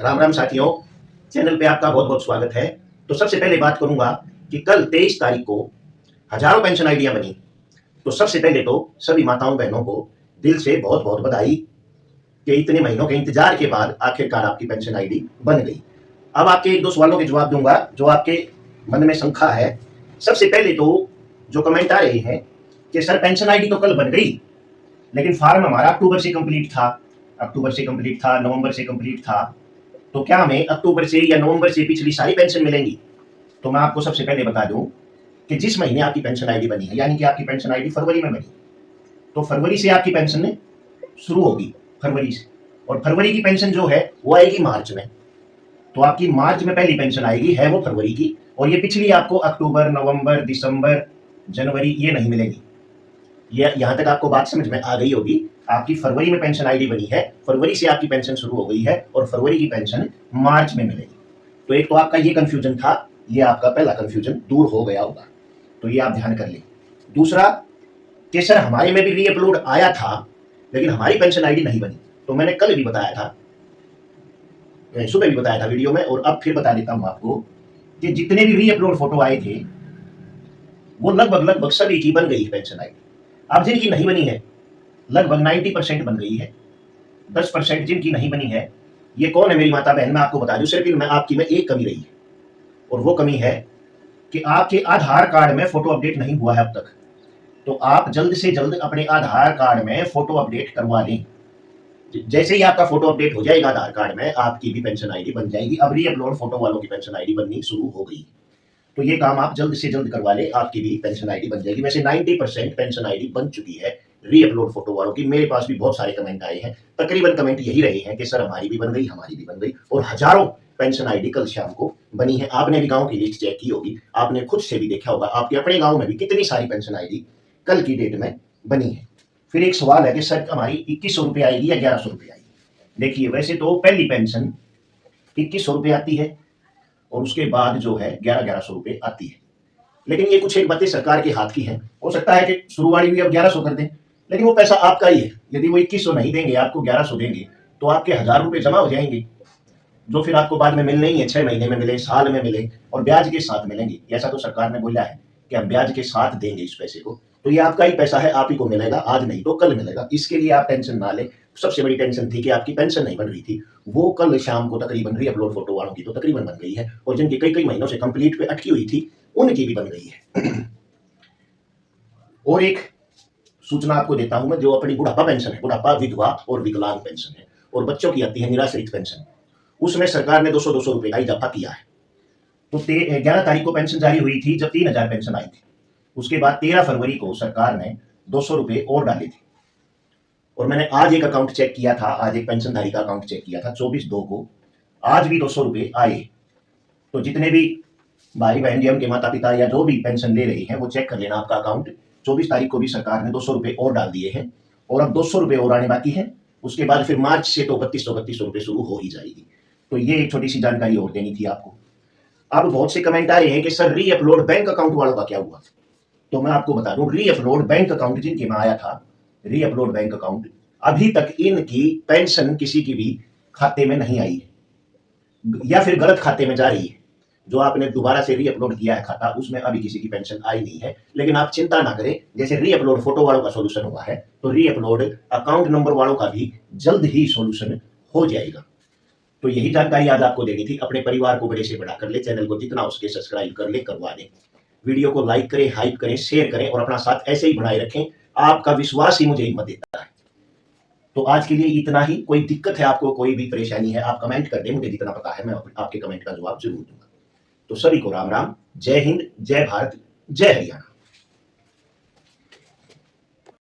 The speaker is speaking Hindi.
राम राम साथियों, चैनल पे आपका बहुत बहुत स्वागत है। तो सबसे पहले बात करूंगा कि कल 23 तारीख को हजारों पेंशन आईडियां बनी। तो सबसे पहले तो सभी माताओं बहनों को दिल से बहुत बहुत बधाई कि इतने महीनों के इंतजार के बाद आखिरकार आपकी पेंशन आईडी बन गई। अब आपके एक दो सवालों के जवाब दूंगा जो आपके मन में शंका है। सबसे पहले तो जो कमेंट आ रहे हैं कि सर पेंशन आईडी तो कल बन गई, लेकिन फॉर्म हमारा अक्टूबर से कंप्लीट था, नवंबर से कंप्लीट था, तो क्या हमें अक्टूबर से या नवंबर से पिछली सारी पेंशन मिलेंगी? तो मैं आपको सबसे पहले बता दूं कि जिस महीने आपकी पेंशन आईडी बनी है, यानी कि आपकी पेंशन आईडी फरवरी में बनी, तो फरवरी से आपकी पेंशन शुरू होगी, फरवरी से। और फरवरी की पेंशन जो है वो आएगी मार्च में। तो आपकी मार्च में पहली पेंशन आएगी, है वो फरवरी की, और ये पिछली आपको अक्टूबर, नवंबर, दिसंबर, जनवरी ये नहीं मिलेगी। ये यहां तक आपको बात समझ में आ गई होगी। आपकी फरवरी में पेंशन आईडी बनी है, फरवरी से आपकी पेंशन शुरू हो गई है और फरवरी की पेंशन मार्च में मिलेगी। तो एक तो आपका ये कंफ्यूजन था, ये आपका पहला कंफ्यूजन दूर हो गया होगा, तो ये आप ध्यान कर लें। दूसरा कि सर हमारे में भी रीअपलोड आया था लेकिन हमारी पेंशन आईडी नहीं बनी। तो मैंने कल भी बताया था, सुबह भी बताया था वीडियो में, और अब फिर बता देता हूं आपको कि जितने भी रीअपलोड फोटो आए थे वो लगभग सभी की बन गई पेंशन आईडी। अब जिनकी नहीं बनी है लगभग 90% बन गई है। 10% जिनकी नहीं बनी है, ये कौन है मेरी माता बहन, मैं आपको बता दूं। सिर्फ मैं आपकी में एक कमी रही है, और वो कमी है कि आपके आधार कार्ड में फोटो अपडेट नहीं हुआ है अब तक। तो आप जल्द से जल्द अपने आधार कार्ड में फोटो अपडेट करवा लें। जैसे ही आपका फोटो अपडेट हो जाएगा आधार कार्ड में, आपकी भी पेंशन आईडी बन जाएगी। अब रीअपलोड फोटो वालों की पेंशन आईडी बननी शुरू हो गई, तो ये काम आप जल्द से जल्द करवा ले, आपकी भी पेंशन आईडी बन जाएगी। वैसे 90% पेंशन आईडी बन चुकी है रीअपलोड फोटो वालों की। मेरे पास भी बहुत सारे कमेंट आए हैं, तकरीबन कमेंट यही रहे हैं कि सर हमारी भी बन गई, हमारी भी बन गई, और हजारों पेंशन आईडी कल शाम को बनी है। आपने भी गांव की लिस्ट चेक की होगी, आपने खुद से भी देखा होगा आपके अपने गांव में भी कितनी सारी पेंशन आईडी कल की डेट में बनी है। फिर एक सवाल है कि सर हमारी 2100 रुपये आएगी या 1100 रुपये आएगी? देखिए, वैसे तो पहली पेंशन 2100 रुपये आती है और उसके बाद जो है 1100 रुपये आती है। लेकिन ये कुछ एक बातें सरकार के हाथ की है। हो सकता है कि शुरू वाली भी अब 1100 कर दें, लेकिन वो पैसा आपका ही है। यदि वो 2100 नहीं देंगे, आपको 1100 देंगे, तो आपके 1000 रुपये जमा हो जाएंगे, जो फिर आपको बाद में मिलने ही है। 6 महीने में मिले, साल में मिले, और ब्याज के साथ मिलेंगे। ऐसा तो सरकार ने बोला है कि हम ब्याज के साथ देंगे इस पैसे को। तो ये आपका ही पैसा है, आप ही को मिलेगा, आज नहीं तो कल मिलेगा। इसके लिए आप टेंशन ना लें। सबसे बड़ी टेंशन थी कि आपकी पेंशन नहीं बन रही थी, वो कल शाम को तकरीबन रीअपलोड फोटो वालों की तो तकरीबन बन गई है, और जिनकी कई कई महीनों से कंप्लीट पे अटकी हुई थी उनकी भी बन गई है। और एक सूचना आपको देता हूं मैं, जो अपनी बुढ़ापा पेंशन है, बुढ़ापा, विधवा और विकलांग पेंशन है, और बच्चों की आती है निराश्रित पेंशन, उसमें सरकार ने 200 रुपए का इजाफा किया है। तो 11 तारीख को पेंशन जारी हुई थी जब 3000 पेंशन आई थी। उसके बाद 13 फरवरी को सरकार ने 200 रुपए और डाले थे। और मैंने आज एक अकाउंट चेक किया था, आज एक पेंशनधारी का अकाउंट चेक किया था 24/2 को, आज भी 200 रुपए आए। तो जितने भी भाई बहन जी के माता पिता या जो भी पेंशन ले रही हैं, वो चेक कर लेना आपका अकाउंट। 24 तारीख को भी सरकार ने 200 रुपए और डाल दिए हैं, और अब 200 रुपए और आने बाकी है। उसके बाद फिर मार्च से तो 3200 रुपए शुरू हो ही जाएगी। तो ये एक छोटी सी जानकारी और देनी थी आपको। अब बहुत से कमेंट आए हैं कि सर रीअपलोड बैंक अकाउंट वालों का क्या हुआ? तो मैं आपको बता दूं, रीअपलोड बैंक अकाउंट जिनके में आया था, रीअपलोड बैंक अकाउंट, अभी तक इनकी पेंशन किसी की भी खाते में नहीं आई है, या फिर गलत खाते में जा रही है। जो आपने दोबारा से रीअपलोड किया है खाता, उसमें अभी किसी की पेंशन आई नहीं है। लेकिन आप चिंता ना करें, जैसे रीअपलोड फोटो वालों का सॉल्यूशन हुआ है, तो रीअपलोड अकाउंट नंबर वालों का भी जल्द ही सॉल्यूशन हो जाएगा। तो यही जानकारी आज आपको देनी थी। अपने परिवार को बड़े से बड़ा कर ले, चैनल को जितना उसके सब्सक्राइब कर ले, करवा दें। वीडियो को लाइक करें, हाइप करें, शेयर करें, और अपना साथ ऐसे ही बनाए रखें। आपका विश्वास ही मुझे हिम्मत देता है। तो आज के लिए इतना ही। कोई दिक्कत है आपको, कोई भी परेशानी है, आप कमेंट कर दें, मुझे जितना पता है मैं आपके कमेंट का जवाब जरूर दूंगा। तो सभी को राम राम, जय हिंद, जय भारत, जय हरियाणा।